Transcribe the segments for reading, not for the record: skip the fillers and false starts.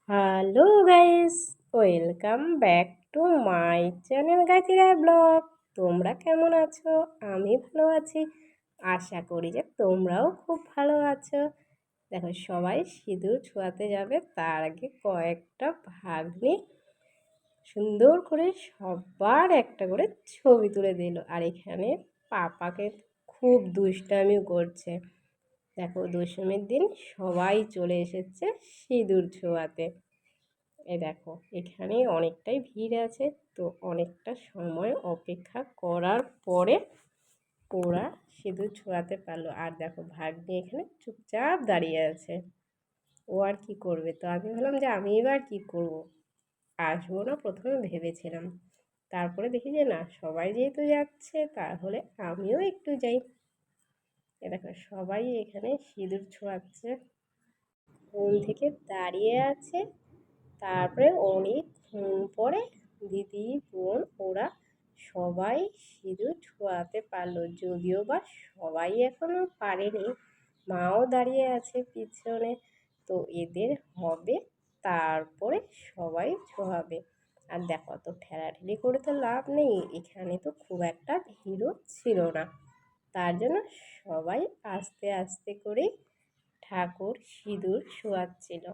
Hello guys, welcome back to my channel Gaitira vlog. তোমরা কেমন আছো? আমি ভালো আছি। আশা করি যে তোমরাও খুব ভালো আছো। দেখো, সবাই সিঁদুর ছোঁয়াতে যাবে, তার আগে কয়েকটা ভাগ্নি সুন্দর করে সবার একটা করে ছবি তুলে দিল। আর এখানে পাপাকে খুব দুষ্টামিও করছে। দেখো, দশমীর দিন সবাই চলে এসেছে সিঁদুর ছোঁয়াতে। এই দেখো, এখানে অনেকটাই ভিড় আছে, তো অনেকটা সময় অপেক্ষা করার পরে ওরা সিঁদুর ছোঁয়াতে পারলো। আর দেখো, ভাগ্নি এখানে চুপচাপ দাঁড়িয়ে আছে। ও আর কি করবে? তো আমি ভাবলাম যে আমি এবার কি করব, আসবো না প্রথমে ভেবেছিলাম। তারপরে দেখি যে না, সবাই যেহেতু যাচ্ছে তাহলে আমিও একটু যাই। এ দেখো, সবাই এখানে সিঁদুর ছোঁয়াচ্ছে, কোণ থেকে দাঁড়িয়ে আছে। তারপরে অনেকক্ষণ পরে দিদি বোন ওরা সবাই সিঁদুর ছোঁয়াতে পারলো, যদিও বা সবাই এখনো পারেনি। মাও দাঁড়িয়ে আছে পিছনে। তো এদের হবে, তারপরে সবাই ছোঁয়াবে। আর দেখো, তো ঠেলাঠেলি করে তো লাভ নেই, এখানে তো খুব একটা ভিড়ও ছিল না। তার জন্য সবাই আস্তে আস্তে করে ঠাকুর সিঁদুর ছোঁয়াচ্ছিল।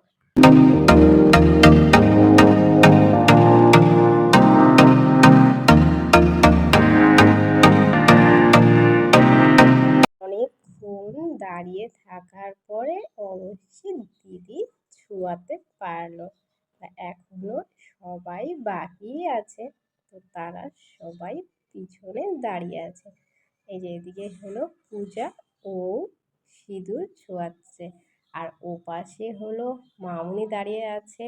অনেকক্ষণ দাঁড়িয়ে থাকার পরে অবশ্যই দিদি ছোঁয়াতে পারলো। এখনো সবাই বাকি আছে, তো তারা সবাই পিছনে দাঁড়িয়ে আছে। এই যে এদিকে হলো পূজা, ও সিঁদুর ছোঁয়াচ্ছে। আর ও পাশে হলো মামুনি দাঁড়িয়ে আছে,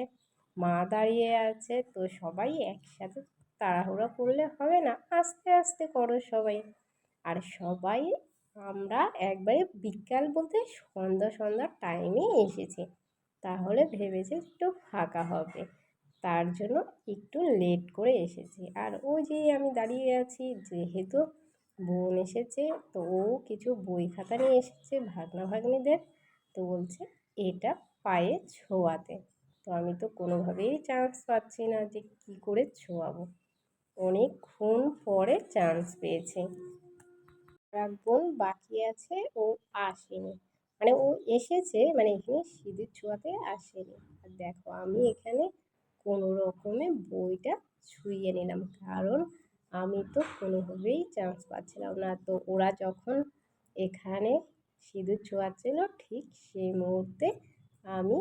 মা দাঁড়িয়ে আছে। তো সবাই একসাথে তাড়াহুড়ো করলে হবে না, আস্তে আস্তে করো সবাই। আর সবাই আমরা একবারে বিকাল বলতে সন্ধ্যা সন্ধ্যার টাইমে এসেছি, তাহলে ভেবেছি একটু ফাঁকা হবে, তার জন্য একটু লেট করে এসেছি। আর ওই যে আমি দাঁড়িয়ে আছি, যেহেতু বোন এসেছে, তো ও কিছু বই খাতা নিয়ে এসেছে ভাগনা ভাগ্নিদের। তো বলছে এটা পায়ে ছোঁয়াতে। তো আমি তো কোনোভাবেই চান্স পাচ্ছি না যে কী করে ছোঁয়াবো। অনেকক্ষণ পরে চান্স পেয়েছি। এক বোন বাকি আছে, ও আসেনি। মানে ও এসেছে, মানে এখানে সিঁদুর ছোঁয়াতে আসেনি। আর দেখো, আমি এখানে কোনো রকমে বইটা ছুঁয়ে নিলাম, কারণ আমি তো কোনোভাবেই চান্স পাচ্ছিলাম না। তো ওরা যখন এখানে সিঁদুর ছোঁয়াচ্ছিল, ঠিক সেই মুহূর্তে আমি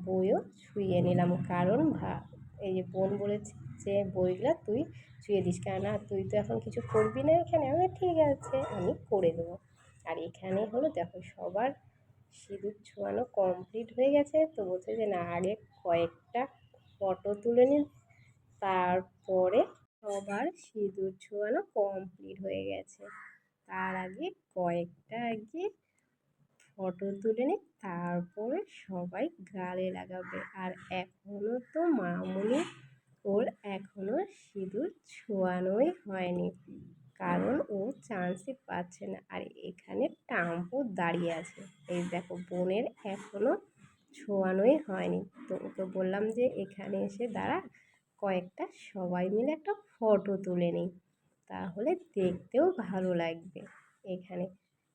বইও ছুঁয়ে নিলাম, কারণ এই যে বোন বলেছে যে বইগুলা তুই ছুঁয়ে দিস, কেননা তুই তো এখন কিছু করবি না এখানে। আমি ঠিক আছে, আমি করে দেবো। আর এখানে হলো দেখো, সবার সিঁদুর ছোঁয়ানো কমপ্লিট হয়ে গেছে। তো বলছে যে না, আগে কয়েকটা ফটো তুলে নিন, তারপরে সবার সিঁদুর ছোঁয়ানো কমপ্লিট হয়ে গেছে, তার আগে কয়েকটা আগে ফটো তুলে নিই, তারপরে সবাই গালে লাগাবে। আর এখনও তো মামুনি ওর এখনও সিঁদুর ছোঁয়ানোই হয়নি, কারণ ও চান্সই পাচ্ছে না। আর এখানে টাম্পু দাঁড়িয়ে আছে। এই দেখো, বোনের এখনও ছোঁয়ানোই হয়নি। তো ওকে বললাম যে এখানে এসে দাঁড়া, কয়েকটা সবাই মিলে একটা ফটো তুলে নিই, তাহলে দেখতেও ভালো লাগবে এখানে।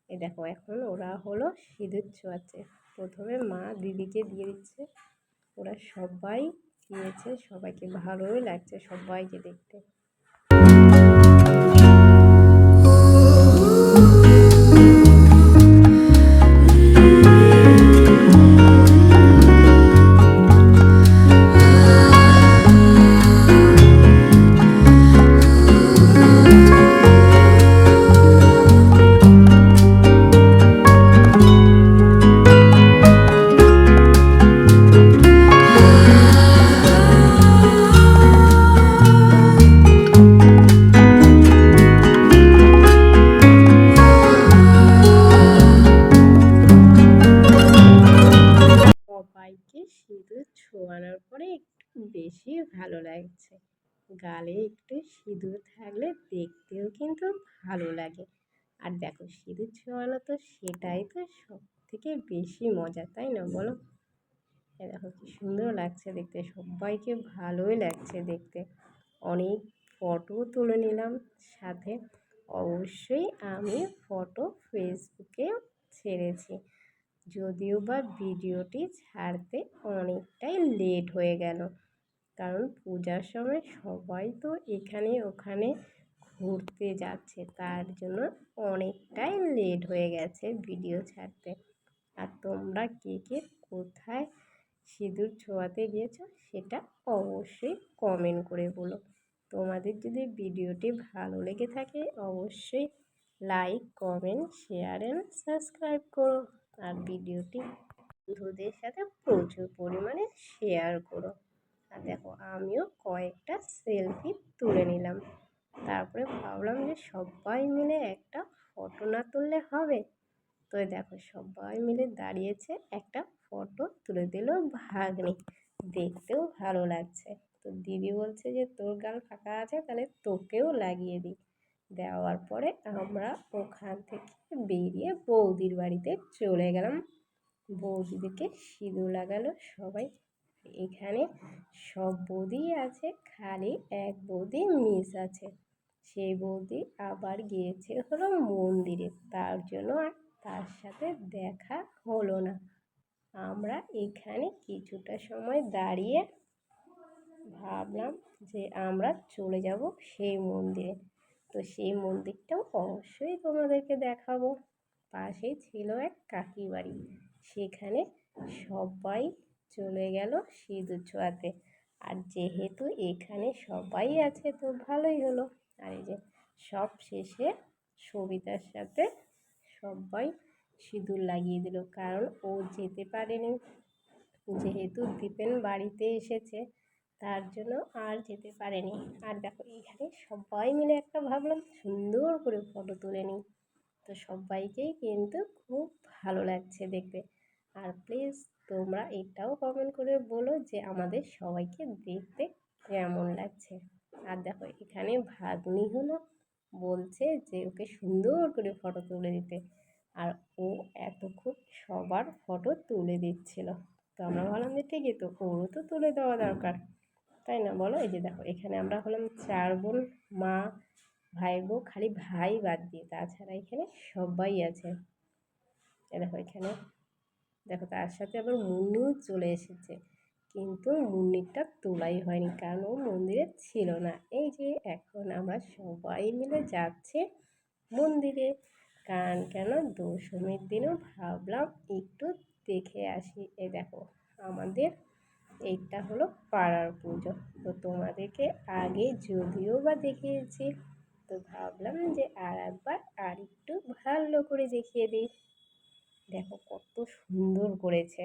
এই দেখো, এখন ওরা হলো সিঁদুর ছোঁয়াচ্ছে। প্রথমে মা দিদিকে দিয়ে দিচ্ছে, ওরা সবাই দিয়েছে, সবাইকে ভালোই লাগছে সবাইকে দেখতে। সবাইকে সিঁদুর ছোঁয়ানোর পরে একটু বেশি ভালো লাগছে। গালে একটু সিঁদুর থাকলে দেখতেও কিন্তু ভালো লাগে। আর দেখো, সিঁদুর ছোঁয়ানো তো সেটাই তো সব থেকে বেশি মজা, তাই না বলো? এ দেখো কি সুন্দর লাগছে দেখতে, সবাইকে ভালোই লাগছে দেখতে। অনেক ফটো তুলে নিলাম, সাথে অবশ্যই আমি ফটো ফেসবুকে ছেড়েছি। যদিও বা ভিডিওটি ছাড়তে অনেকটাই লেট হয়ে গেল, কারণ পূজার সময় সবাই তো এখানে ওখানে ঘুরতে যাচ্ছে, তার জন্য অনেকটাই লেট হয়ে গেছে ভিডিও ছাড়তে। আর তোমরা কে কে কোথায় সিঁদুর ছোঁয়াতে গিয়েছো সেটা অবশ্যই কমেন্ট করে বলো। তোমাদের যদি ভিডিওটি ভালো লেগে থাকে অবশ্যই like, comment, share and subscribe করো। আর ভিডিওটি বন্ধুদের সাথে প্রচুর পরিমাণে শেয়ার করো। আর দেখো আমিও কয়েকটা সেলফি তুলে নিলাম। তারপরে ভাবলাম যে সবাই মিলে একটা ফটো না তুললে হবে। তো দেখো সবাই মিলে দাঁড়িয়েছে, একটা ফটো তুলে দিল ভাগ্নি, দেখতেও ভালো লাগছে। তো দিদি বলছে যে তোর গাল ফাঁকা আছে, তাহলে তোকেও লাগিয়ে দিই। দেওয়ার পরে আমরা ওখান থেকে বেরিয়ে বৌদির বাড়িতে চলে গেলাম। বৌদিদেরকে সিঁদুর লাগালো সবাই। এখানে সব বৌদি আছে, খালি এক বৌদি মিস আছে। সেই বৌদি আবার গিয়েছে হলো মন্দিরে, তার জন্য আর তার সাথে দেখা হলো না। আমরা এখানে কিছুটা সময় দাঁড়িয়ে ভাবলাম যে আমরা চলে যাব সেই মন্দিরে। তো সেই মন্দিরটাও অবশ্যই তোমাদেরকে দেখাবো। পাশেই ছিল এক কাকি বাড়ি, সেখানে সবাই চলে গেল সিঁদুর ছোঁয়াতে। আর যেহেতু এখানে সবাই আছে তো ভালোই হলো। আর এই যে সব শেষে সবিতার সাথে সবাই সিঁদুর লাগিয়ে দিল, কারণ ও যেতে পারেনি, যেহেতু দীপেন বাড়িতে এসেছে তার জন্য আর যেতে পারেনি। আর দেখো এখানে সবাই মিলে একটা ভাবলাম সুন্দর করে ফটো তুলে নিই। তো সবাইকেই কিন্তু খুব ভালো লাগছে দেখতে। আর প্লিজ তোমরা এটাও কমেন্ট করে বলো যে আমাদের সবাইকে দেখতে কেমন লাগছে। আর দেখো এখানে ভাগ্নি হলো বলছে যে ওকে সুন্দর করে ফটো তুলে দিতে, আর ও এতক্ষণ সবার ফটো তুলে দিচ্ছিল। তো আমরা ভাবলাম যে ঠিকই তো, ওরও তো তুলে দেওয়া দরকার, তাই না বলো? এই যে দেখো এখানে আমরা হলাম 4 বোন, মা, ভাই, বউ, খালি ভাই বাদ দিয়ে, তাছাড়া এখানে সবাই আছে। এ দেখো এখানে দেখো তার সাথে আবার মুন্নিও চলে এসেছে, কিন্তু মুন্নিরটা তোলাই হয়নি কারণ ও মন্দিরে ছিল না। এই যে এখন আমরা সবাই মিলে যাচ্ছি মন্দিরে, কারণ কেন দশমীর দিনও ভাবলাম একটু দেখে আসি। এ দেখো আমাদের এইটা হলো পাড়ার পুজো। তো তোমাদেরকে আগে যদিও বা দেখিয়েছি, তো ভাবলাম যে আর একবার আর একটু ভালো করে দেখিয়ে দিই। দেখো কত সুন্দর করেছে।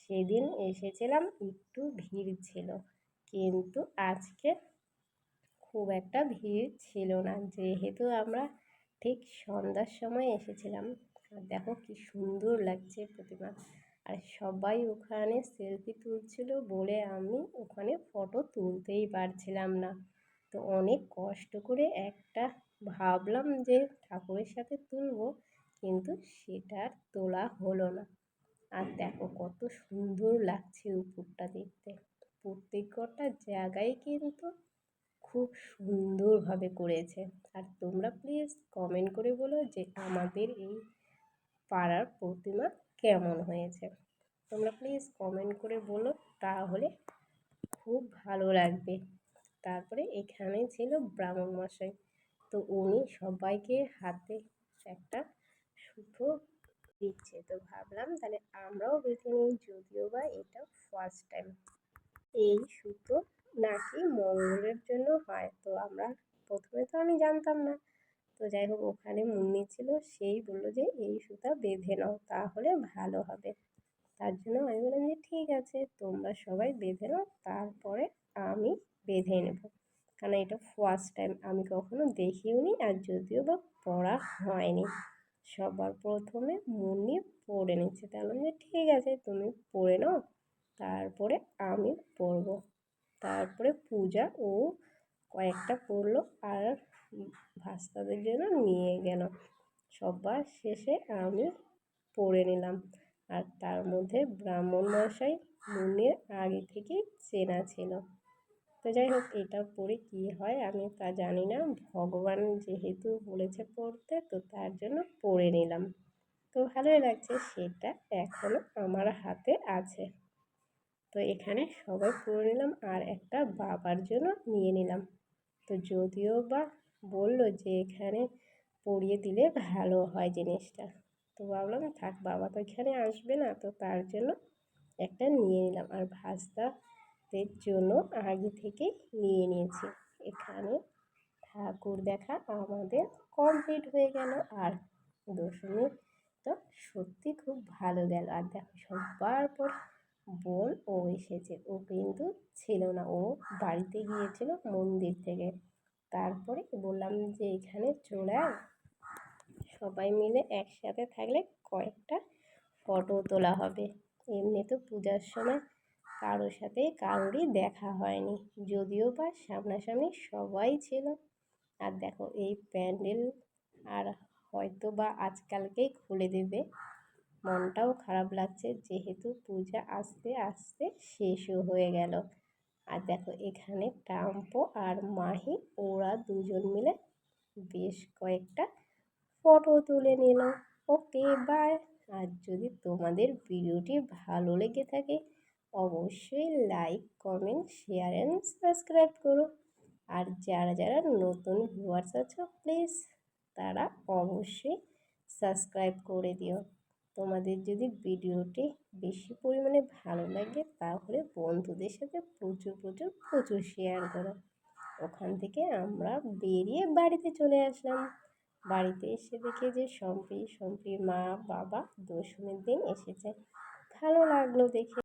সেদিন এসেছিলাম একটু ভিড় ছিল, কিন্তু আজকে খুব একটা ভিড় ছিল না, যেহেতু আমরা ঠিক সন্ধ্যার সময় এসেছিলাম। আর দেখো কি সুন্দর লাগছে প্রতিমা। আর সবাই ওখানে সেলফি তুলছিল বলে আমি ওখানে ফটো তুলতেই পারছিলাম না। তো অনেক কষ্ট করে একটা ভাবলাম যে ঠাকুরের সাথে তুলবো, কিন্তু সেটা আর তোলা হলো না। আর দেখো কত সুন্দর লাগছে উপরটা দেখতে। প্রত্যেকটা জায়গায় কিন্তু খুব সুন্দরভাবে করেছে। আর তোমরা প্লিজ কমেন্ট করে বলো যে আমাদের এই পাড়ার প্রতিমা কেমন হয়েছে। তোমরা প্লিজ কমেন্ট করে বলো, তাহলে খুব ভালো লাগবে। তারপরে এখানে ছিল ব্রাহ্মণ মশাই, তো উনি সবাইকে হাতে একটা সুতো দিচ্ছে। তো ভাবলাম তাহলে আমরাও বেঁধে নিই, যদিও বা এটা ফার্স্ট টাইম। এই সুতো নাকি মঙ্গলের জন্য হয়, তো আমরা প্রথমে তো আমি জানতাম না। তো যাই হোক ওখানে মুন্নি ছিল, সেই বললো যে এই সুতা বেঁধে নাও তাহলে ভালো হবে। তার জন্য আমি বললাম যে ঠিক আছে তোমরা সবাই বেঁধে নাও, তারপরে আমি বেঁধে নেব, কারণ এটা ফার্স্ট টাইম, আমি কখনো দেখিও নি, আর যদিও বা পড়া হয়নি। সবার প্রথমে মুন্নি পড়ে নিচ্ছে, তাহলে যে ঠিক আছে তুমি পড়ে নাও, তারপরে আমি পড়বো। তারপরে পূজা ও কয়েকটা পড়লো আর ভাস্তাদের জন্য নিয়ে গেল। সবার শেষে আমি পড়ে নিলাম। আর তার মধ্যে ব্রাহ্মণ মশাই মুনির আগে থেকেই চেনা ছিল। তো যাই হোক, এটা পড়ে কী হয় আমি তা জানি না, ভগবান যেহেতু বলেছে পড়তে তো তার জন্য পড়ে নিলাম। তো ভালোই লাগছে, সেটা এখনও আমার হাতে আছে। তো এখানে সবাই পড়ে নিলাম আর একটা বাবার জন্য নিয়ে নিলাম। তো যদিও বা বললো যে এখানে পরিয়ে দিলে ভালো হয় জিনিসটা, তো ভাবলাম থাক, বাবা তো এখানে আসবে না, তো তার জন্য একটা নিয়ে নিলাম। আর ভাস্তাদের জন্য আগে থেকেই নিয়ে নিয়েছি। এখানে ঠাকুর দেখা আমাদের কমপ্লিট হয়ে গেল। আর দশমী তো সত্যি খুব ভালো গেল। আর দেখো সবার পর বোন ও এসেছে, ও কিন্তু ছিল না, ও বাড়িতে গিয়েছিল মন্দির থেকে। তারপরে বললাম যে এখানে চলে আয়, সবাই মিলে একসাথে থাকলে কয়েকটা ফটো তোলা হবে। এমনি তো পূজার সময় কারোর সাথে কারোরই দেখা হয়নি, যদিও বা সামনাসামনি সবাই ছিল। আর দেখো এই প্যান্ডেল আর হয়তো বা আজকালকেই খুলে দেবে। মনটাও খারাপ লাগছে, যেহেতু পূজা আস্তে আস্তে শেষও হয়ে গেল। আর দেখো এখানে টাম্পো আর মাহি ওরা দুজন মিলে বেশ কয়েকটা ফটো তুলে নিল। Okay bye. আর যদি তোমাদের ভিডিওটি ভালো লেগে থাকে অবশ্যই like, comment, share and subscribe করো। আর যারা যারা নতুন ভিউয়ার্স আছো প্লিজ তারা অবশ্যই সাবস্ক্রাইব করে দিও। তোমাদের যদি ভিডিওটি বেশি পরিমাণে ভালো লাগে তাহলে বন্ধুদের সাথে প্রচুর প্রচুর প্রচুর শেয়ার করো। ওখান থেকে আমরা বেরিয়ে বাড়িতে চলে আসলাম। বাড়িতে এসে দেখি যে সম্পির মা বাবা দশমীর দিন এসেছে। ভালো লাগলো দেখে।